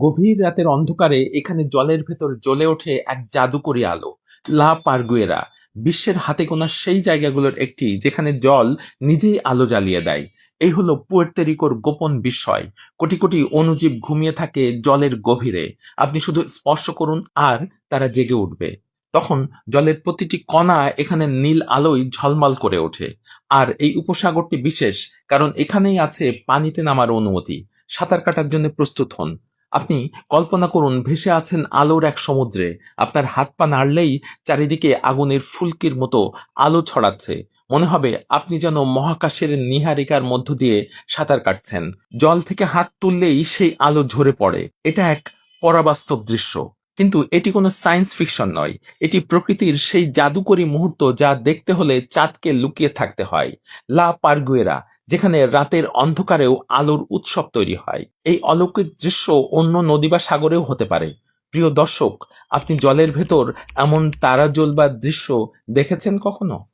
গভীর রাতের অন্ধকারে এখানে জলের ভেতর জ্বলে ওঠে এক জাদুকরী আলো। লা পারগুয়েরা বিশ্বের হাতে গোনা সেই জায়গাগুলোর একটি যেখানে জল নিজেই আলো জ্বালিয়ে দেয়। এই হলো পুয়ের্তো রিকোর গোপন বিস্ময়। কোটি কোটি অণুজীব ঘুমিয়ে থাকে জলের গভীরে। আপনি শুধু স্পর্শ করুন আর তারা জেগে উঠবে। তখন জলের প্রতিটি কণা এখানে নীল আলোয় ঝলমল করে ওঠে। আর এই উপসাগরটি বিশেষ, কারণ এখানেই আছে পানিতে নামার অনুমতি। সাঁতার কাটার জন্য প্রস্তুত হন। আপনি কল্পনা করুন ভেসে আছেন আলোর এক সমুদ্রে। আপনার হাত পা নাড়লেই চারিদিকে আগুনের ফুলকির মতো আলো ছড়াচ্ছে। মনে হবে আপনি যেন মহাকাশের নীহারিকার মধ্য দিয়ে সাঁতার কাটছেন। জল থেকে হাত তুললেই সেই আলো ঝরে পড়ে। এটা এক পরাবাস্তব দৃশ্য। কিন্তু এটি কোনো সায়েন্স ফিকশন নয়। এটি প্রকৃতির সেই জাদুকরী মুহূর্ত যা দেখতে হলে চাঁদকে লুকিয়ে থাকতে হয়। লা পারগুয়েরা, যেখানে রাতের অন্ধকারেও আলোর উৎসব তৈরি হয়। এই অলৌকিক দৃশ্য অন্য নদী বা সাগরেও হতে পারে। প্রিয় দর্শক, আপনি জলের ভেতর এমন তারা জ্বলবার দৃশ্য দেখেছেন কখনো?